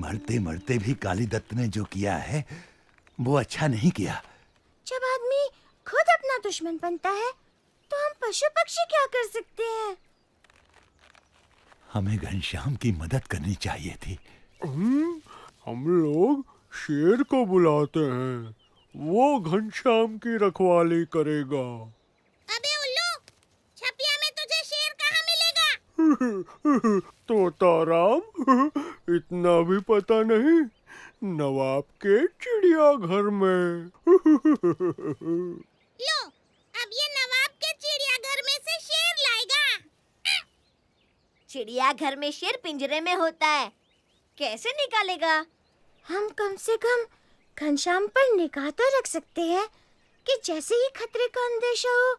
मरते मरते भी काली दत्त ने जो किया है वो अच्छा नहीं किया। जब आदमी खुद अपना दुश्मन बनता है तो हम पशु पक्षी क्या कर सकते हैं? हमें घनश्याम की मदद करनी चाहिए थी। हम लोग शेर को बुलाते हैं, वो घनश्याम की रखवाली करेगा। अबे उल्लू, छपिया में तुझे शेर कहाँ मिलेगा? तोताराम, इतना भी पता नहीं, नवाब के चिड़ियाघर में। लो, अब ये नवाब के चिड़ियाघर में से शेर लाएगा। चिड़ियाघर में शेर पिंजरे में होता है, कैसे निकालेगा? हम कम से कम घनश्याम पर निगाह तो रख सकते हैं कि जैसे ही खतरे का अंदेशा हो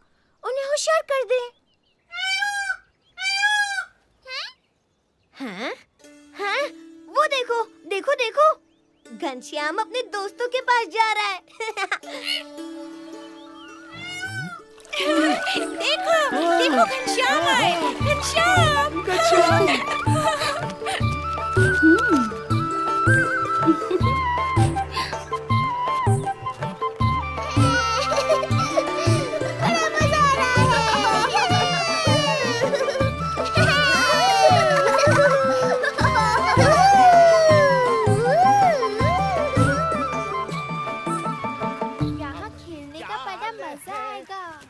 उन्हें होशियार कर दें। हाँ? हाँ? वो देखो, देखो देखो, घनश्याम अपने दोस्तों के पास जा रहा है। देखो, देखो घनश्याम आए, घनश्याम,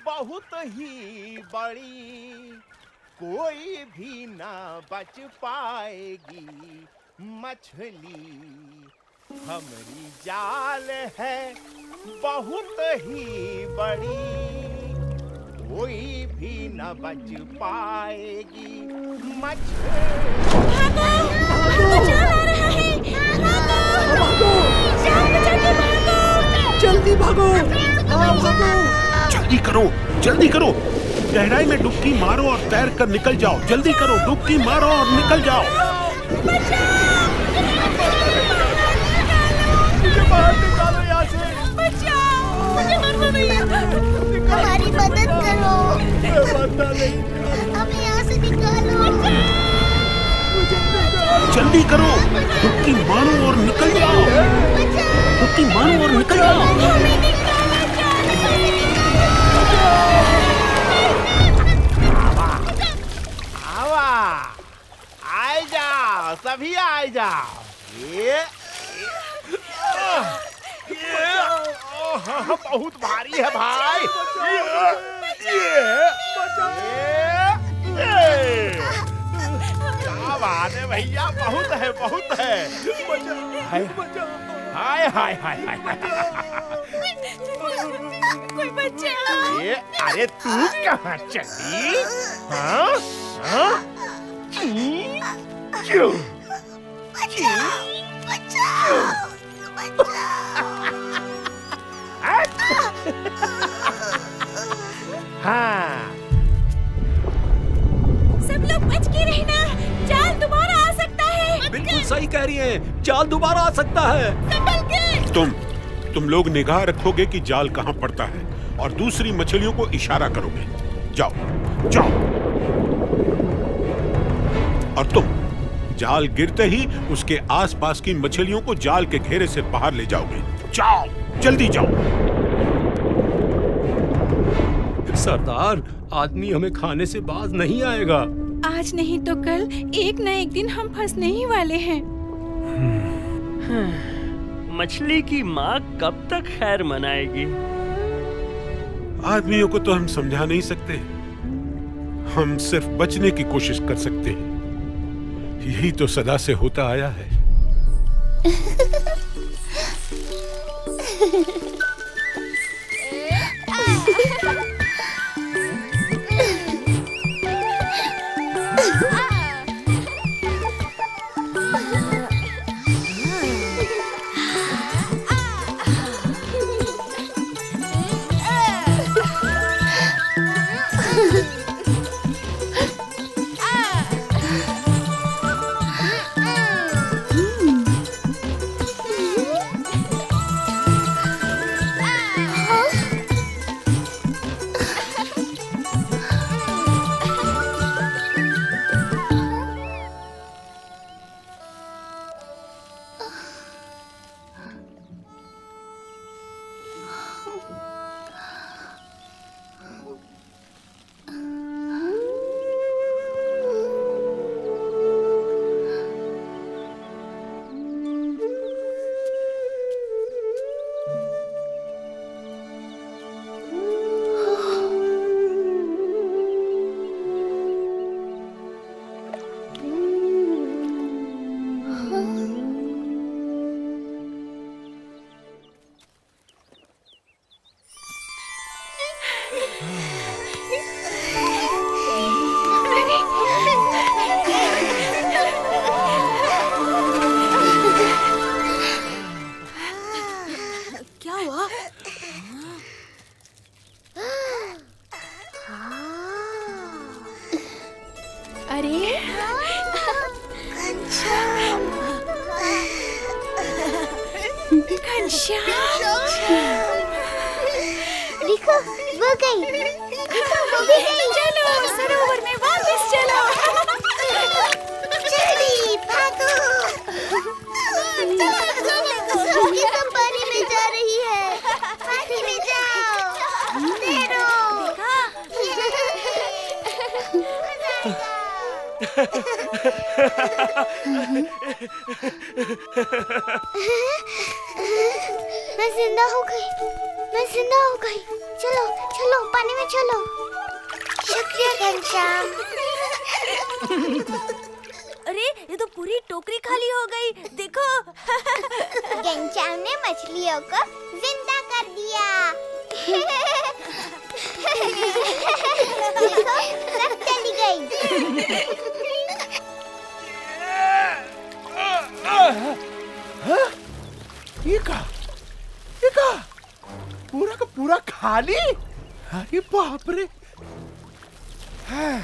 बहुत ही बड़ी, कोई भी ना बच पाएगी मछली, हमारी जाल है बहुत ही बड़ी, कोई भी ना बच पाएगी मछली। जल्दी भागो! जल्दी करो, जल्दी करो, गहराई में डुबकी मारो और तैर कर निकल जाओ। जल्दी करो, डुबकी मारो और निकल जाओ। मुझे बाहर निकालो यहाँ से। मुझे मरना नहीं है। हमारी मदद करो। हमें यहाँ से निकालो। जल्दी करो, डुबकी मारो और निकल जाओ। डुबकी मारो और निकल जाओ। आए जाओ, सभी आए जाओ। ये बहुत भारी है भाई। क्या बात है भैया, बहुत है, बहुत है। हाय हाय हाय हाय कोई बचाओ। ये अरे तू कहाँ चली? हाँ हाँ क्यों? हाँ, सब लोग बच के रहना, जाल दोबारा आ सकता है। बिल्कुल सही कह रही हैं, जाल दोबारा आ सकता है। संभल के। तुम लोग निगाह रखोगे कि जाल कहाँ पड़ता है और दूसरी मछलियों को इशारा करोगे। जाओ, जाओ। और तुम जाल गिरते ही उसके आसपास की मछलियों को जाल के घेरे से बाहर ले जाओगे। जाओ, जल्दी जाओ। सरदार, आदमी हमें खाने से बाज नहीं आएगा। आज नहीं तो कल एक न एक दिन हम फंसने ही वाले हैं। मछली की माँ कब तक खैर मनाएगी? आदमियों को तो हम समझा नहीं सकते, हम सिर्फ बचने की कोशिश कर सकते हैं। यही तो सदा से होता आया है। देखो वो गई, देखो वो भी गई। चलो सरोवर में वापस चलो। जल्दी भागो। ये सब पानी में जा रही है, पानी में जाओ। तैरो। मैं जिंदा हो गई, मैं जिंदा हो गई। चलो चलो पानी में चलो। शुक्रिया घनश्याम। अरे ये तो पूरी टोकरी खाली हो गई, देखो। घनश्याम ने मछलियों को जिंदा कर दिया। देखो सब चली गई। ये का पूरा का पूरा खाली। अरे बाप रे। हाँ,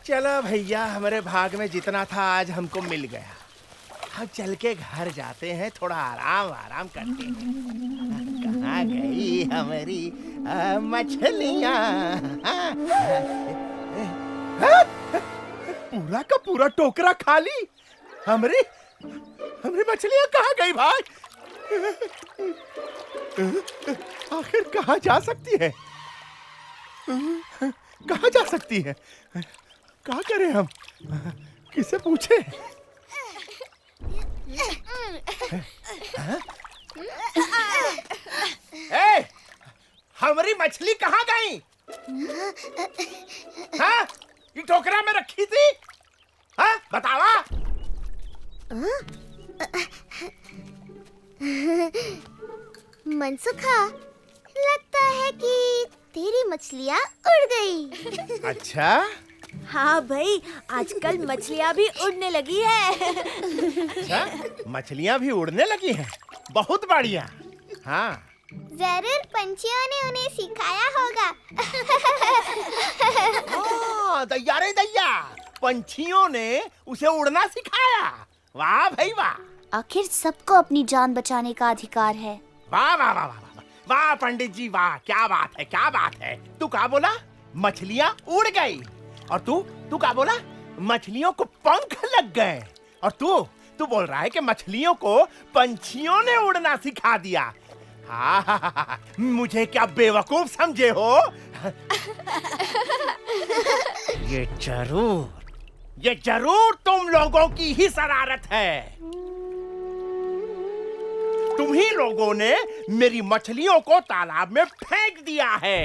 चलो भैया, हमारे भाग में जितना था आज हमको मिल गया। अब चल के घर जाते हैं, थोड़ा आराम करते हैं। कहाँ गई हमारी मछलियाँ? पूरा का पूरा टोकरा खाली। हमारी मछलियाँ कहाँ गई भाई? आखिर कहाँ जा सकती है? कहाँ जा सकती है? क्या करें हम? किसे पूछे? ए, हमारी मछली कहाँ गई? हाँ, ये टोकरा में रखी थी। हाँ, बतावा। मनसुखा, लगता है कि तेरी मछलियाँ उड़ गई। अच्छा, हाँ भाई, आजकल मछलियाँ भी उड़ने लगी है। अच्छा, मछलियाँ भी उड़ने लगी हैं। बहुत बढ़िया। हाँ, जरूर पंछियों ने उन्हें सिखाया होगा। हाँ, दैया रे दैया, पंछियों ने उसे उड़ना सिखाया। वाह भाई वाह। आखिर सबको अपनी जान बचाने का अधिकार है। वाह वाह वाह वाह वाह, वाह पंडित जी वाह, क्या बात है, क्या बात है। तू क्या बोला? मछलियाँ उड़ गई। और तू क्या बोला? मछलियों को पंख लग गए। और तू बोल रहा है कि मछलियों को पंछियों ने उड़ना सिखा दिया। हाँ, मुझे क्या बेवकूफ समझे हो? ये जरूर तुम लोगों की ही शरारत है। तुम ही लोगों ने मेरी मछलियों को तालाब में फेंक दिया है।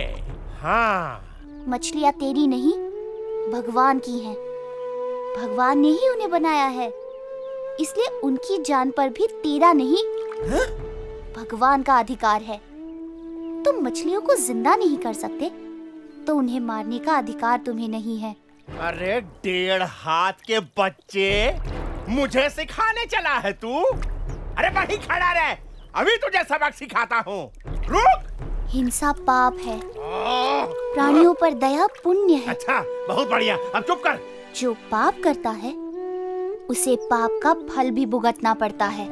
हाँ, मछलियाँ तेरी नहीं, भगवान की हैं। भगवान ने ही उन्हें बनाया है, इसलिए उनकी जान पर भी तेरा नहीं, भगवान का अधिकार है। तुम मछलियों को जिंदा नहीं कर सकते, तो उन्हें मारने का अधिकार तुम्हें नहीं है। अरे 1.5 हाथ के बच्चे, मुझे सिखाने चला है तू? अरे वहीं खड़ा रह, अभी तुझे सबक सिखाता हूँ। रुक। हिंसा पाप है, प्राणियों पर दया पुण्य है। अच्छा, बहुत बढ़िया, अब चुप कर। जो पाप करता है उसे पाप का फल भी भुगतना पड़ता है।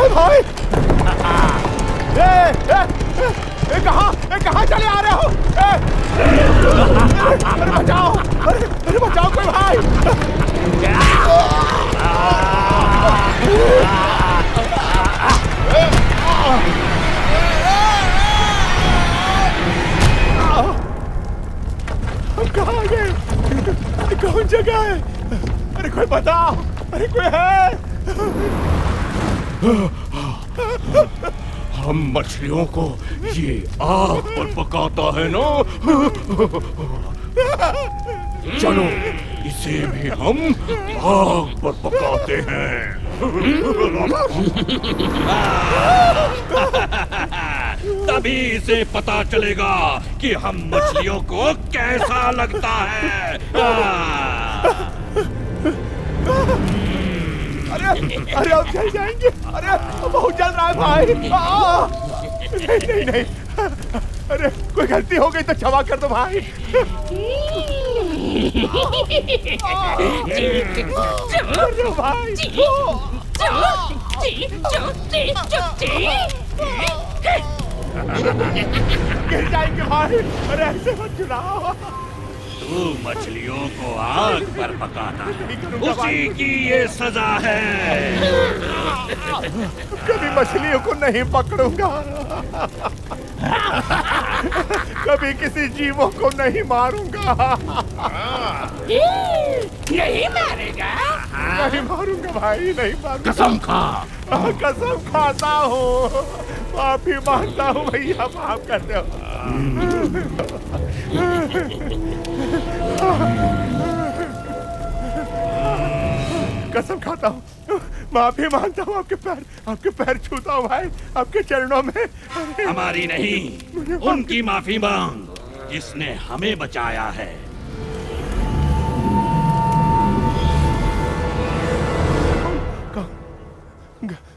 भाई, कहाँ चले आ रहे हो? अरे बचाओ, अरे बचाओ कोई भाई। हम कहाँ गए? कौन जगह है? अरे कोई बताओ, अरे कोई है? हम मछलियों को ये आग पर पकाता है ना। चलो इसे भी हम आग पर पकाते हैं। तभी इसे पता चलेगा कि हम मछलियों को कैसा लगता है। अरे अब जल जाएंगे। अरे बहुत जल रहा है भाई। नहीं नहीं, अरे कोई गलती हो गई तो क्षमा कर दो भाई। अरे भाई गिर जाएंगे भाई। अरे ऐसे मत चुनाव। तू मछलियों को आग पर पकाता है, उसी की ये सजा है। कभी मछलियों को नहीं पकड़ूंगा, कभी किसी जीवों को नहीं मारूंगा। नहीं मारेगा? नहीं मारूंगा भाई, नहीं मारूंगा। कसम खा। कसम खाता हूँ, माफी मांगता हूँ भैया, माफ कर दो। कसम खाता हूँ, माफी मांगता हूँ, आपके पैर छूता हूँ भाई, आपके चरणों में। हमारी नहीं, उनकी माफी मांग जिसने हमें बचाया है।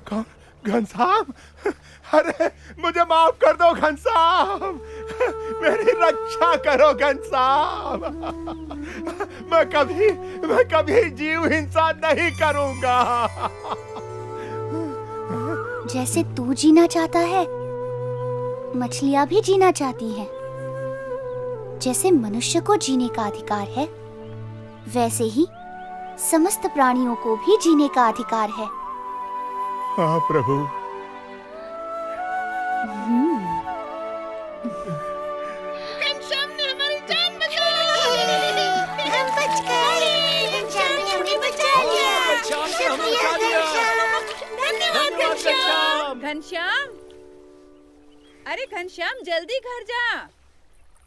कौन? घनश्याम? अरे मुझे माफ कर दो घनश्याम, मेरी रक्षा करो घनश्याम। मैं कभी जीव हिंसा नहीं करूंगा। जैसे तू जीना चाहता है, मछलियां भी जीना चाहती हैं। जैसे मनुष्य को जीने का अधिकार है, वैसे ही समस्त प्राणियों को भी जीने का अधिकार है। हाँ प्रभु। घनश्याम ने हमारी जान बचा ली। हम बच गए। घनश्याम ने हमें बचा लिया। शुक्रिया घनश्याम। धन्यवाद घनश्याम। घनश्याम, अरे घनश्याम जल्दी घर जा,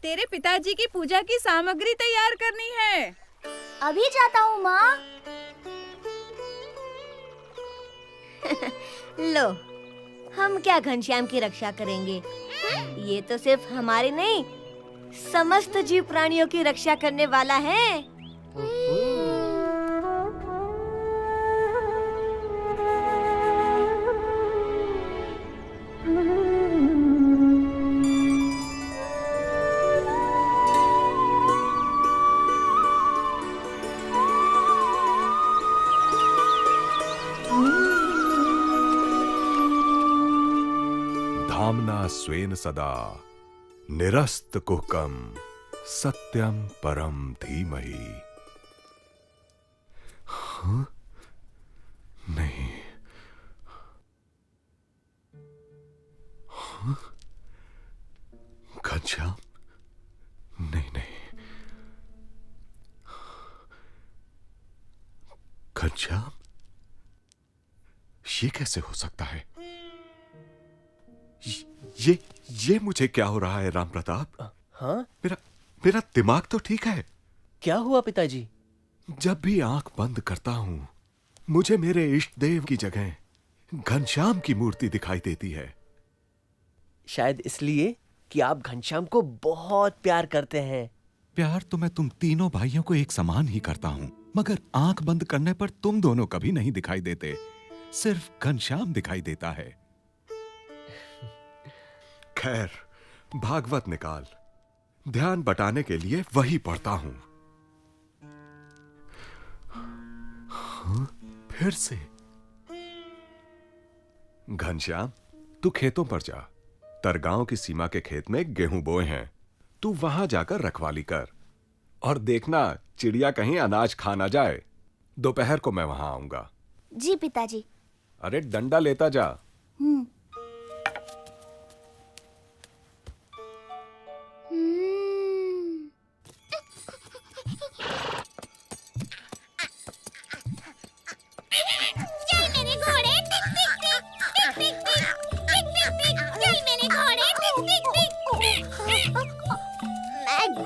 तेरे पिताजी की पूजा की सामग्री तैयार करनी है। अभी जाता हूँ माँ। लो, हम क्या घनश्याम की रक्षा करेंगे? ये तो सिर्फ हमारे नहीं, समस्त जीव प्राणियों की रक्षा करने वाला है। धाम्ना स्वेन सदा निरस्त कुहकम सत्यम परम धीमहि। हाँ? नहीं। हाँ? घनश्याम? नहीं नहीं। घनश्याम? ये कैसे हो सकता है? ये मुझे क्या हो रहा है राम प्रताप? हाँ? मेरा दिमाग तो ठीक है। क्या हुआ पिताजी? जब भी आंख बंद करता हूं, मुझे मेरे इष्ट देव की जगह घनश्याम की मूर्ति दिखाई देती है। शायद इसलिए कि आप घनश्याम को बहुत प्यार करते हैं। प्यार तो मैं तुम तीनों भाइयों को एक समान ही करता हूं, मगर आंख बंद करने पर तुम दोनों कभी नहीं दिखाई देते, सिर्फ घनश्याम दिखाई देता है। खैर, भागवत निकाल, ध्यान बटाने के लिए वही पढ़ता हूं। हाँ, फिर से। घनश्याम, तू खेतों पर जा। तरगांव की सीमा के खेत में गेहूं बोए हैं, तू वहां जाकर रखवाली कर और देखना चिड़िया कहीं अनाज खा ना जाए। दोपहर को मैं वहां आऊंगा। जी पिताजी। अरे डंडा लेता जा।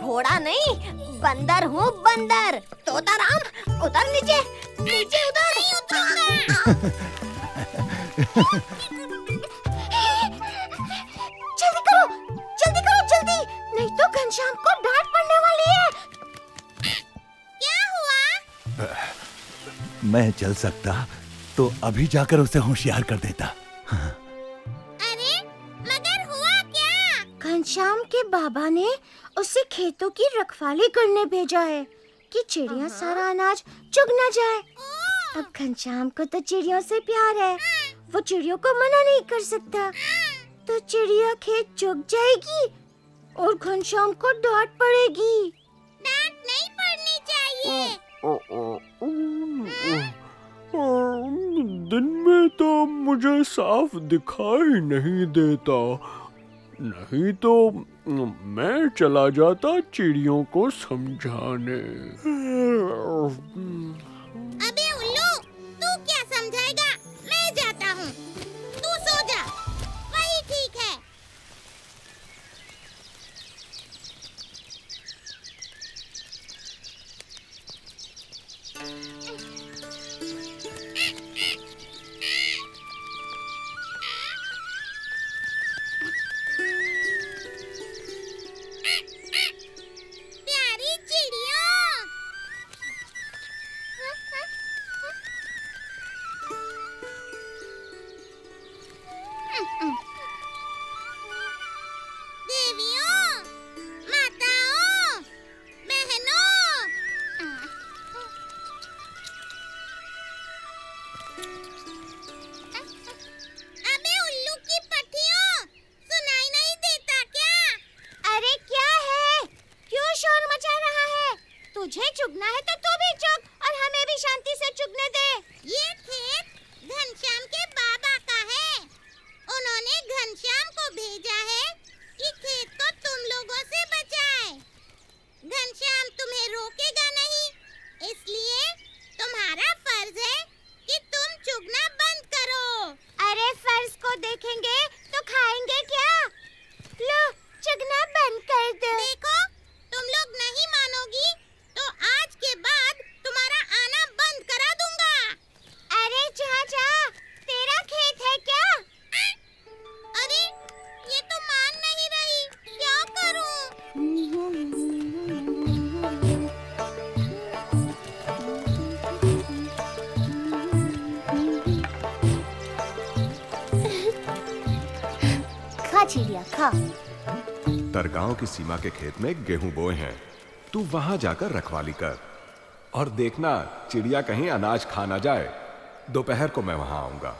घोड़ा नहीं, बंदर हूँ, बंदर। तोताराम उतर नीचे, नीचे उतर। नहीं उतरूंगा। जल्दी करो, मैं चल सकता तो अभी जाकर उसे होशियार कर देता। अरे मगर हुआ क्या? घनश्याम के बाबा ने उसे खेतों की रखवाली करने भेजा है कि चिड़िया सारा अनाज चुग न जाए। अब घनश्याम को तो चिड़ियों से प्यार है, वो चिड़ियों को मना नहीं कर सकता। तो चिड़िया खेत चुग जाएगी और घनश्याम को डांट पड़ेगी। डांट नहीं पड़नी चाहिए। दिन में तो मुझे साफ दिखाई नहीं देता, नहीं तो मैं चला जाता चिड़ियों को समझाने। अबे उल्लू, तू क्या समझाएगा? मैं जाता हूँ, तू सो जा, वही ठीक है। प्यारी चिड़ियों, देवियों, माताओं, बहनों, अबे उल्लू की पट्टियों, सुनाई नहीं देता क्या? अरे क्या है? क्यों शोर मचा रहा है? तुझे चुगना है तो तू भी चुग और हमें भी शांति से चुगने दे। ये खेत घनश्याम के बाबा का है। उन्होंने घनश्याम को भेजा है कि खेत को तुम लोगों से बचाए। घनश्याम तुम्हें रोकेगा नहीं, इसलिए तुम्हारा फर्ज है कि तुम चुगना बंद करो। अरे फर्ज को देखेंगे तो खाएंगे क्या? लो, चुगना बंद कर दो। देखो, तुम लोग नहीं मानोगी तो आज के बाद तुम्हारा आना बंद करा दूंगा। अरे जा जा, तेरा खेत है क्या? अरे ये तो मान नहीं रही, क्या करूं? खा चिड़िया खा। तरगांव की सीमा के खेत में गेहूं बोए हैं, तू वहां जाकर रखवाली कर और देखना चिड़िया कहीं अनाज खा ना जाए। दोपहर को मैं वहां आऊंगा।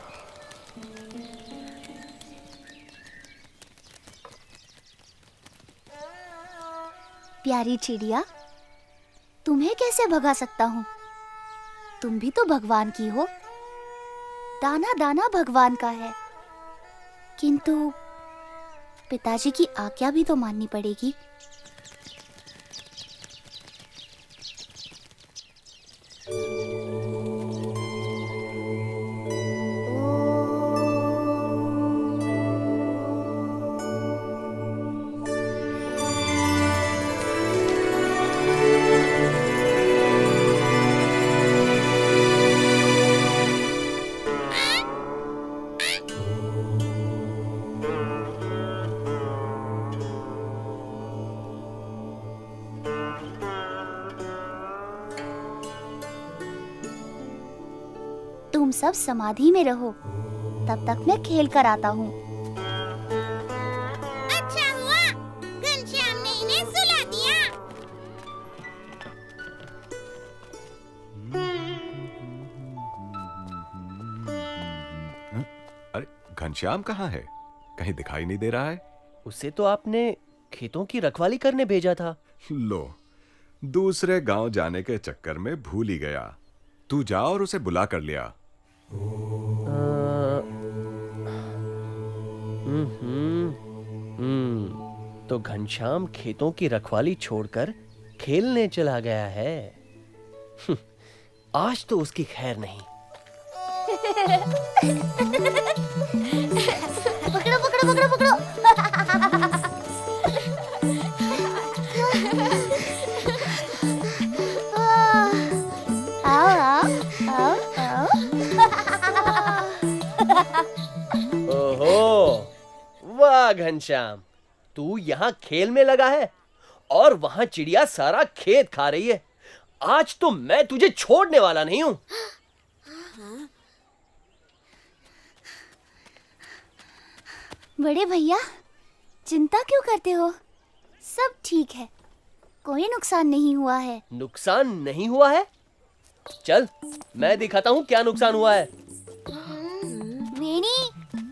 प्यारी चिड़िया, तुम्हें कैसे भगा सकता हूँ? तुम भी तो भगवान की हो। दाना दाना भगवान का है, किंतु पिताजी की आज्ञा भी तो माननी पड़ेगी। तुम सब समाधि में रहो, तब तक मैं खेल कर आता हूँ। अच्छा हुआ घनश्याम ने इन्हें सुला दिया। अरे घनश्याम कहाँ है? कहीं दिखाई नहीं दे रहा है। उसे तो आपने खेतों की रखवाली करने भेजा था। लो, दूसरे गांव जाने के चक्कर में भूल ही गया। तू जा और उसे बुला कर लिया। तो घनश्याम खेतों की रखवाली छोड़कर खेलने चला गया है। आज तो उसकी खैर नहीं। पकड़ो पकड़ो पकड़ो पकड़ो। आओ आओ आओ आओ। ओहो, वाह घनश्याम, तू यहाँ खेल में लगा है और वहां चिड़िया सारा खेत खा रही है। आज तो मैं तुझे छोड़ने वाला नहीं हूँ। बड़े भैया, चिंता क्यों करते हो? सब ठीक है, कोई नुकसान नहीं हुआ है। नुकसान नहीं हुआ है? चल, मैं दिखाता हूँ क्या नुकसान हुआ है। वेणी,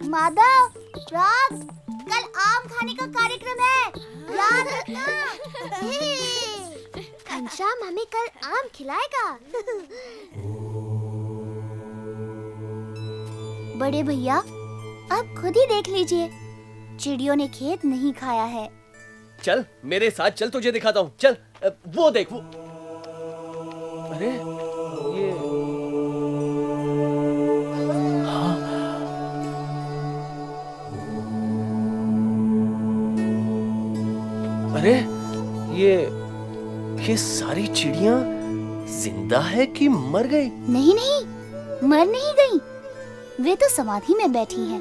माधव, राज, कल आम खाने का कार्यक्रम है, याद रखना। घनश्याम हमें कल आम खिलाएगा। बड़े भैया, आप खुद ही देख लीजिए, चिड़ियों ने खेत नहीं खाया है। चल मेरे साथ चल, तुझे दिखाता हूँ। चल, वो देख वो। अरे ये अरे ये सारी चिड़ियां जिंदा है कि मर गई? नहीं नहीं, मर नहीं गई, वे तो समाधि में बैठी हैं।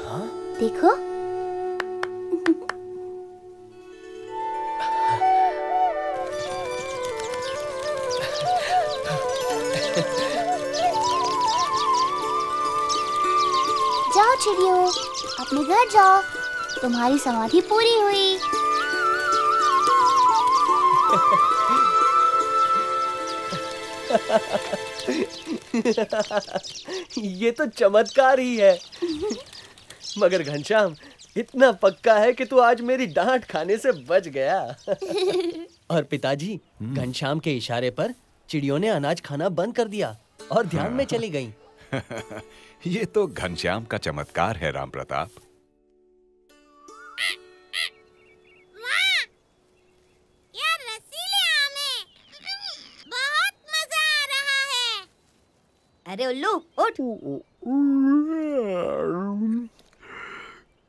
हाँ? देखो। जाओ चिड़ियों, अपने घर जाओ, तुम्हारी समाधि पूरी हुई। ये तो चमत्कार ही है। मगर घनश्याम इतना पक्का है कि तू आज मेरी डांट खाने से बच गया। और पिताजी, घनश्याम के इशारे पर चिड़ियों ने अनाज खाना बंद कर दिया और ध्यान में चली गईं। ये तो घनश्याम का चमत्कार है, राम प्रताप। वाह! यार रसीले आम हैं। बहुत मजा आ रहा है। अरे उल्लू, उठ।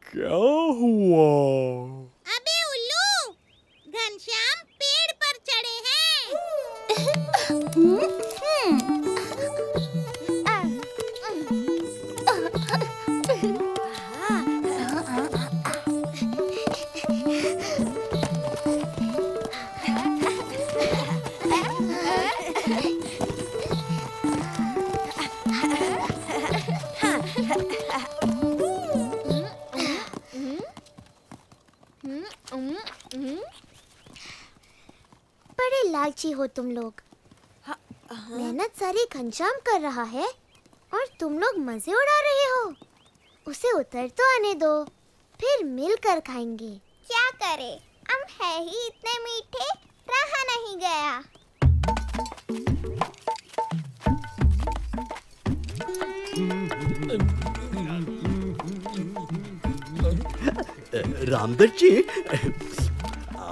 क्या हुआ? अबे उल्लू, घनश्याम पेड़ पर चढ़े हैं। बड़े लालची हो तुम लोग। मेहनत सारी घनश्याम कर रहा है और तुम लोग मजे उड़ा रहे हो। उसे उतर तो आने दो, फिर मिलकर खाएंगे। क्या करे, हम है ही इतने मीठे, रहा नहीं गया। रामदत्त जी,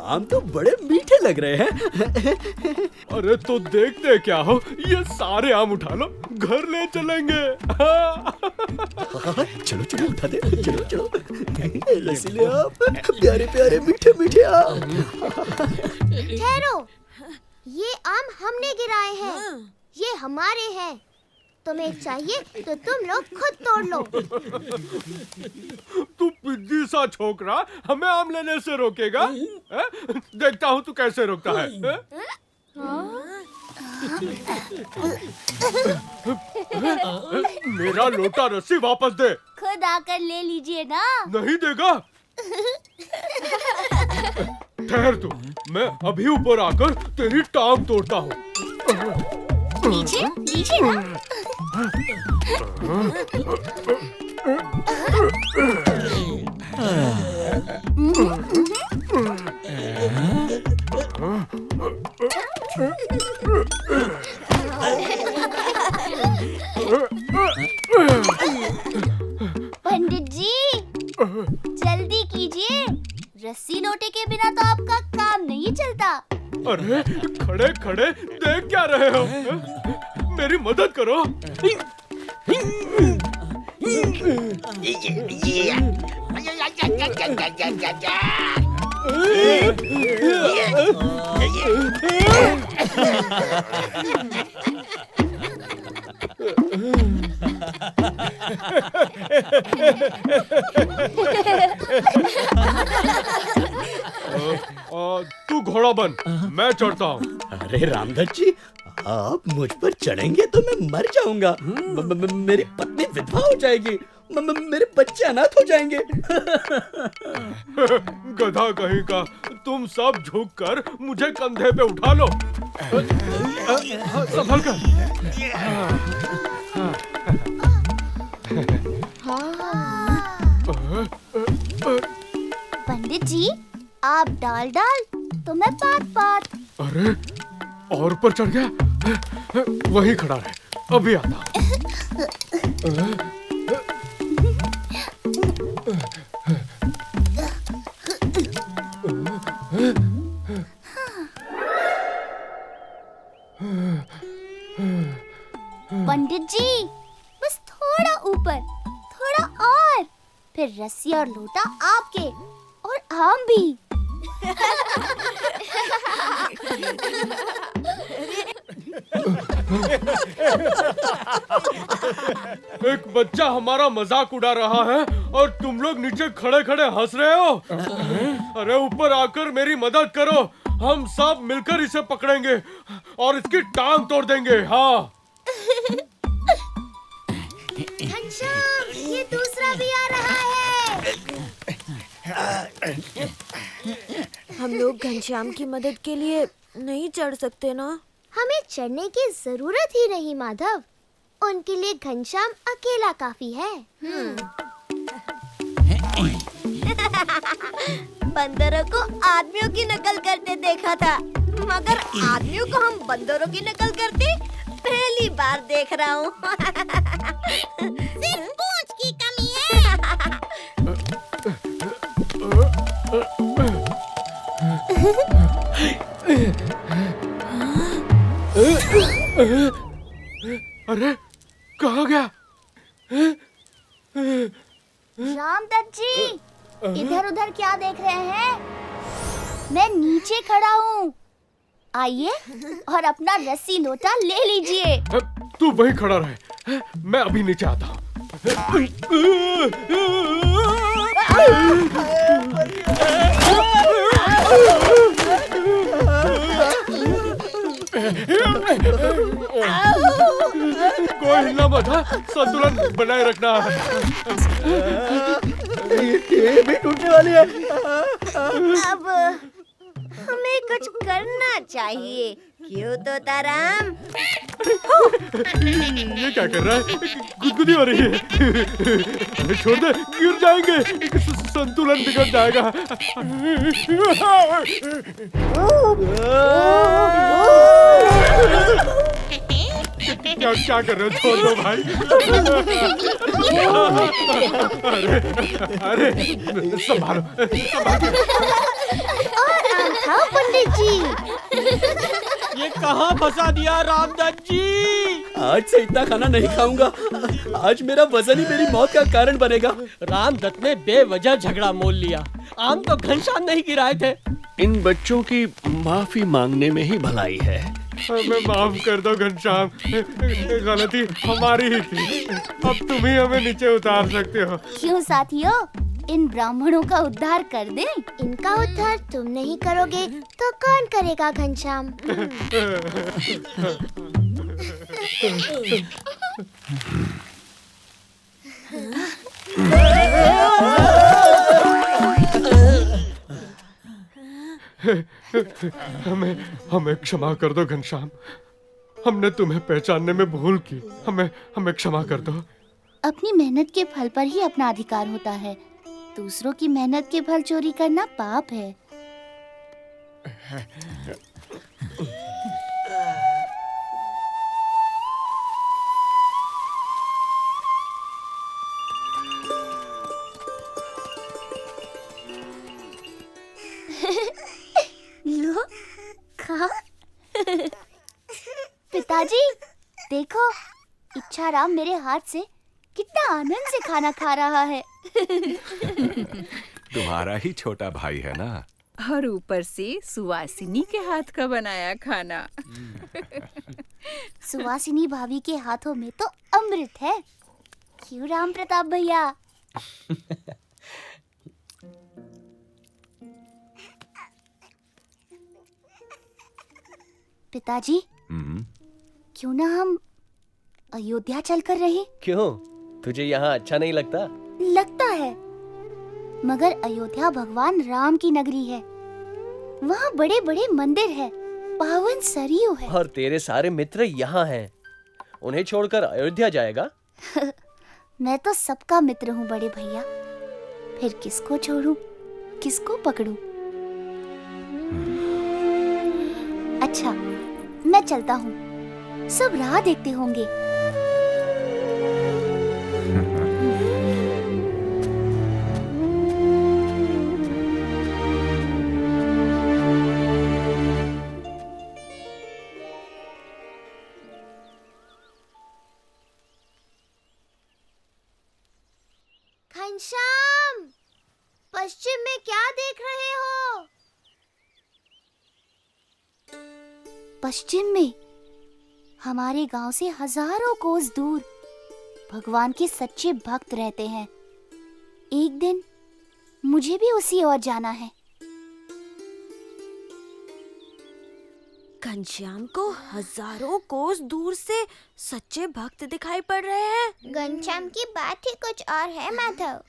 आम तो बड़े मीठे लग रहे हैं। अरे तो देखते क्या हो, ये सारे आम उठा लो, घर ले चलेंगे। चलो चलो उठा दे, चलो चलो। रसीले आम, प्यारे प्यारे मीठे मीठे आम। ठहरो, ये आम हमने गिराए हैं, ये हमारे हैं। तुम्हें चाहिए तो तुम लोग खुद तोड़ लो। तू पिद्दी सा छोकरा हमें आम लेने से रोकेगा? देखता हूँ तू कैसे रोकता है। मेरा लोटा रस्सी वापस दे। खुद आकर ले लीजिए ना। नहीं देगा? ठहर तू, मैं अभी ऊपर आकर तेरी टांग तोड़ता हूँ। नीचे नीचे ना। पंडित जी, जल्दी कीजिए, रस्सी लोटे के बिना तो आपका काम नहीं चलता। अरे खड़े खड़े देख क्या रहे हो? मेरी मदद करो। तू घोड़ा बन, मैं चढ़ता हूँ। अरे रामदत्त जी, आप मुझ पर चढ़ेंगे तो मैं मर जाऊंगा। मेरी पत्नी विधवा हो जाएगी मेरे बच्चे अनाथ हो जाएंगे। गधा कहीं का, तुम सब झुक कर मुझे कंधे पे उठा लो। संभल कर। पंडित जी, आप डाल डाल तो मैं पात पात। अरे और ऊपर चढ़ गया। वहीं खड़ा रहे, अभी आता हूं। पंडित जी, बस थोड़ा ऊपर, थोड़ा और, फिर रस्सी और लोटा आपके और आम भी। एक बच्चा हमारा मजाक उड़ा रहा है और तुम लोग नीचे खड़े खड़े हंस रहे हो। अरे ऊपर आकर मेरी मदद करो, हम सब मिलकर इसे पकड़ेंगे और इसकी टांग तोड़ देंगे। हाँ घनश्याम, ये दूसरा भी आ रहा है। हम लोग घनश्याम की मदद के लिए नहीं चढ़ सकते ना? हमें चढ़ने की जरूरत ही नहीं माधव, उनके लिए घनश्याम अकेला काफी है। बंदरों को आदमियों की नकल करते देखा था, मगर आदमियों को हम बंदरों की नकल करते पहली बार देख रहा हूँ। सिर्फ पूंछ की कमी है। अरे कहाँ गया? रामदत्त जी, इधर उधर क्या देख रहे हैं? मैं नीचे खड़ा हूँ, आइए और अपना रस्सी लोटा ले लीजिए। तू वहीं खड़ा रहे, मैं अभी नीचे आता हूँ। कोई हिलना मत, संतुलन बनाए रखना। ये भी टूटने वाली है। अब हमें कुछ करना चाहिए, क्यों तोताराम? ये क्या कर रहा है? गुदगुदी हो रही है। छोड़ दे, गिर जाएंगे, संतुलन बिगड़ जाएगा। क्या कर रहे हो? छोड़ दो भाई। अरे संभालो, खाओ पंडित जी। ये कहाँ फंसा दिया रामदत्त जी? आज से इतना खाना नहीं खाऊंगा। आज मेरा वजन ही मेरी मौत का कारण बनेगा। रामदत्त ने बेवजह झगड़ा मोल लिया। आम तो घनश्याम नहीं गिराए थे। इन बच्चों की माफी मांगने में ही भलाई है। हमें माफ कर दो घनश्याम, गलती हमारी ही थी। अब तुम ही हमें नीचे उतार सकते हो। क्यों साथियों, इन ब्राह्मणों का उद्धार कर दें? इनका उद्धार तुम नहीं करोगे तो कौन करेगा घनश्याम? हमें क्षमा कर दो घनश्याम, हमने तुम्हें पहचानने में भूल की। हमें क्षमा कर दो। अपनी मेहनत के फल पर ही अपना अधिकार होता है, दूसरों की मेहनत के फल चोरी करना पाप है। लो, खा। पिताजी, देखो, इच्छाराम मेरे हाथ से कितना आनंद से खाना खा रहा है। तुम्हारा ही छोटा भाई है ना। और ऊपर से सुवासिनी के हाथ का बनाया खाना। सुवासिनी भाभी के हाथों में तो अमृत है, क्यों राम प्रताप भैया? पिताजी, क्यों ना हम अयोध्या चलकर रहे? क्यों? तुझे यहाँ अच्छा नहीं लगता? लगता है, मगर अयोध्या भगवान राम की नगरी है। वहाँ बड़े बड़े मंदिर है, पावन सरयू है। और तेरे सारे मित्र यहाँ हैं। उन्हें छोड़कर अयोध्या जाएगा? मैं तो सबका मित्र हूँ बड़े भैया। फिर किसको छोड़ूं, किसको पकड़ूं? अच्छा, मैं चलता हूँ। सब राह देखते होंगे। घनश्याम, पश्चिम में क्या देख रहे हो? पश्चिम में हमारे गांव से हजारों कोस दूर भगवान के सच्चे भक्त रहते हैं। एक दिन मुझे भी उसी ओर जाना है। घनश्याम को हजारों कोस दूर से सच्चे भक्त दिखाई पड़ रहे हैं। घनश्याम की बात ही कुछ और है माधव।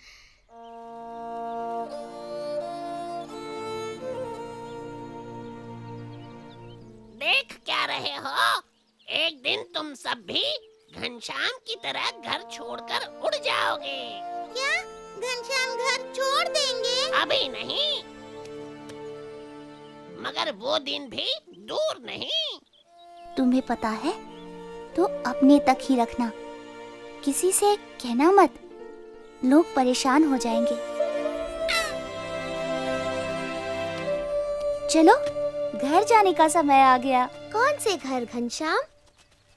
देख क्या रहे हो? एक दिन तुम सब भी घनश्याम की तरह घर छोड़कर उड़ जाओगे। क्या घनश्याम घर छोड़ देंगे? अभी नहीं, मगर वो दिन भी दूर नहीं। तुम्हें पता है तो अपने तक ही रखना, किसी से कहना मत, लोग परेशान हो जाएंगे। चलो, घर जाने का समय आ गया। कौन से घर घनश्याम?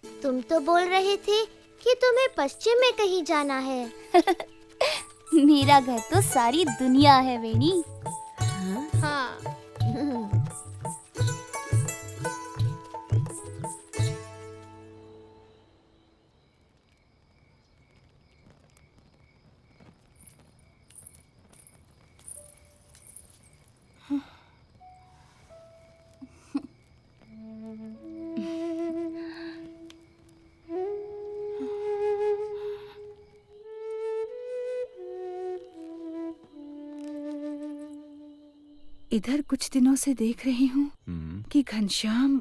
तुम तो बोल रहे थे कि तुम्हें पश्चिम में कहीं जाना है। मेरा घर तो सारी दुनिया है वेणी। हाँ। इधर कुछ दिनों से देख रही हूँ कि घनश्याम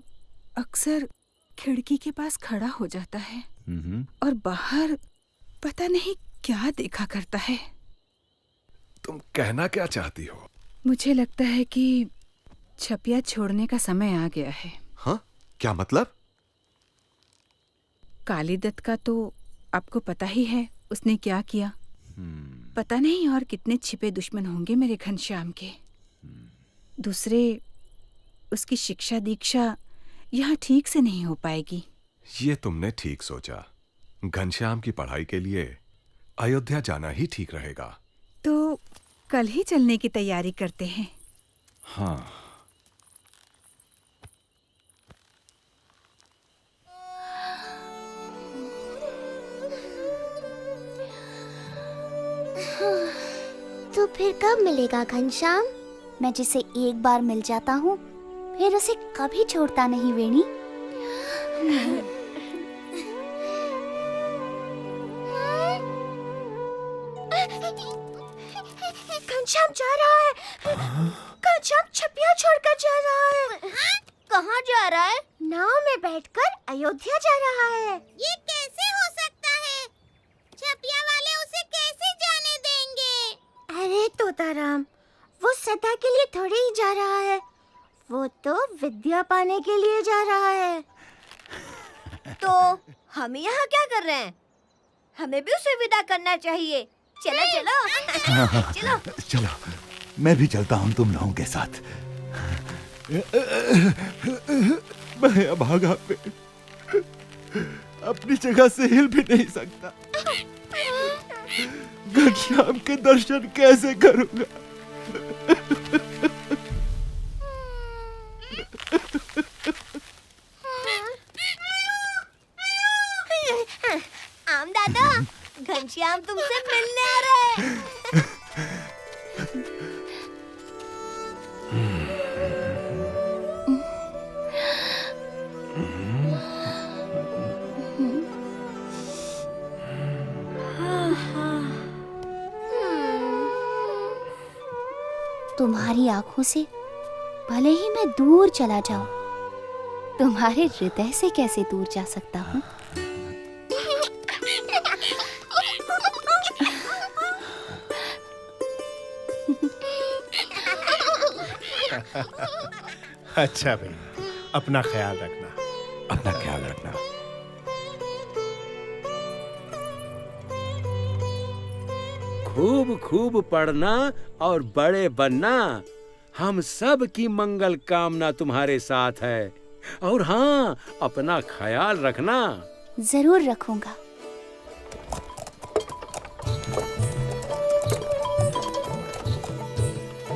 अक्सर खिड़की के पास खड़ा हो जाता है और बाहर पता नहीं क्या देखा करता है। तुम कहना क्या चाहती हो? मुझे लगता है कि छपिया छोड़ने का समय आ गया है। हाँ? क्या मतलब? कालीदत्त का तो आपको पता ही है उसने क्या किया। पता नहीं और कितने छिपे दुश्मन होंगे मेरे घनश्याम के। दूसरे, उसकी शिक्षा दीक्षा यहाँ ठीक से नहीं हो पाएगी। ये तुमने ठीक सोचा। घनश्याम की पढ़ाई के लिए अयोध्या जाना ही ठीक रहेगा। तो कल ही चलने की तैयारी करते हैं। हाँ। तो फिर कब मिलेगा घनश्याम? मैं जिसे एक बार मिल जाता हूँ फिर उसे कभी छोड़ता नहीं वेणी। घनश्याम जा रहा है। घनश्याम छपिया छोड़कर जा रहा है। कहाँ जा रहा है? नाव में बैठकर अयोध्या जा रहा है। ये कैसे हो सकता है? छपिया वाले उसे कैसे जाने देंगे? अरे तोताराम, वो सदा के लिए थोड़ी ही जा रहा है, वो तो विद्या पाने के लिए जा रहा है। तो हम यहाँ क्या कर रहे हैं? हमें भी उसे विदा करना चाहिए। चलो चलो चलो चलो, मैं भी चलता हूँ तुम लोगों के साथ। मैं अभागा पे अपनी जगह से हिल भी नहीं सकता। घनश्याम के दर्शन कैसे करूंगा? आम दादा, घनश्याम तुमसे मिलने आ रहा है। तुम्हारी आंखों से भले ही मैं दूर चला जाऊं, तुम्हारे हृदय से कैसे दूर जा सकता हूँ? अच्छा भाई, अपना ख्याल रखना। अपना ख्याल रखना। खूब खूब पढ़ना और बड़े बनना। हम सब की मंगल कामना तुम्हारे साथ है। और हाँ, अपना ख्याल रखना। जरूर रखूंगा।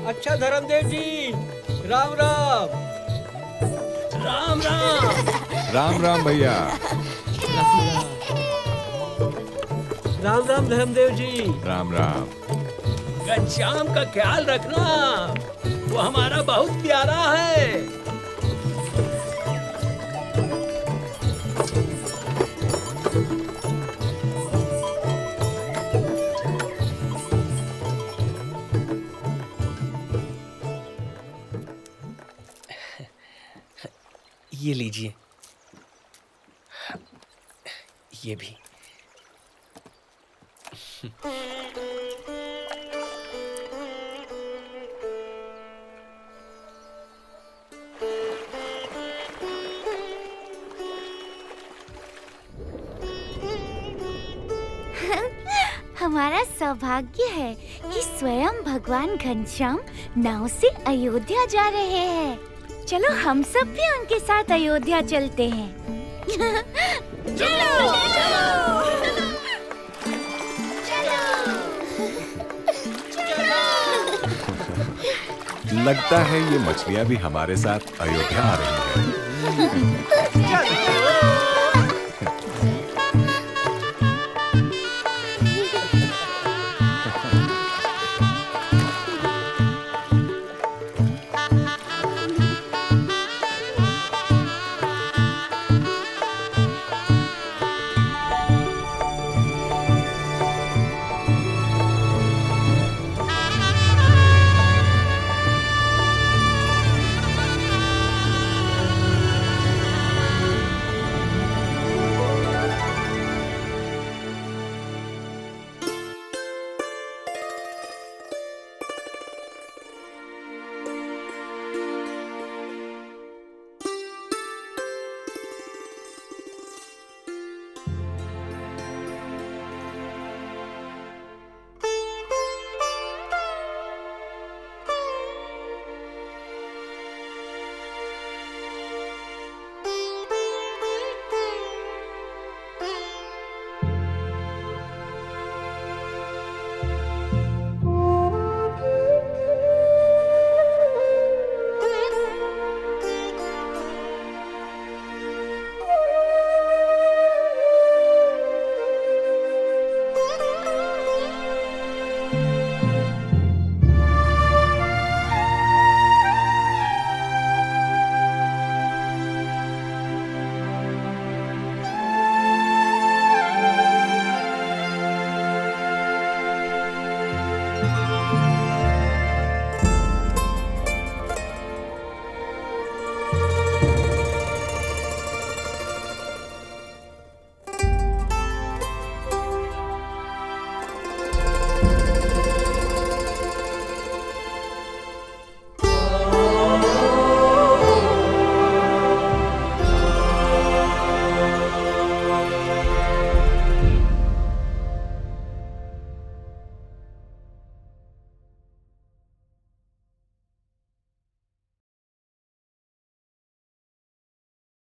अच्छा धर्मदेव जी, राम राम। राम राम। राम राम भैया। राम राम धर्मदेव जी। राम राम। घनश्याम का ख्याल रखना, वो हमारा बहुत प्यारा है। ये लीजिए, ये भी। हमारा सौभाग्य है कि स्वयं भगवान घनश्याम नाव से अयोध्या जा रहे हैं। चलो हम सब भी उनके साथ अयोध्या चलते हैं। चलो लगता है ये मछलियां भी हमारे साथ अयोध्या आ रही हैं।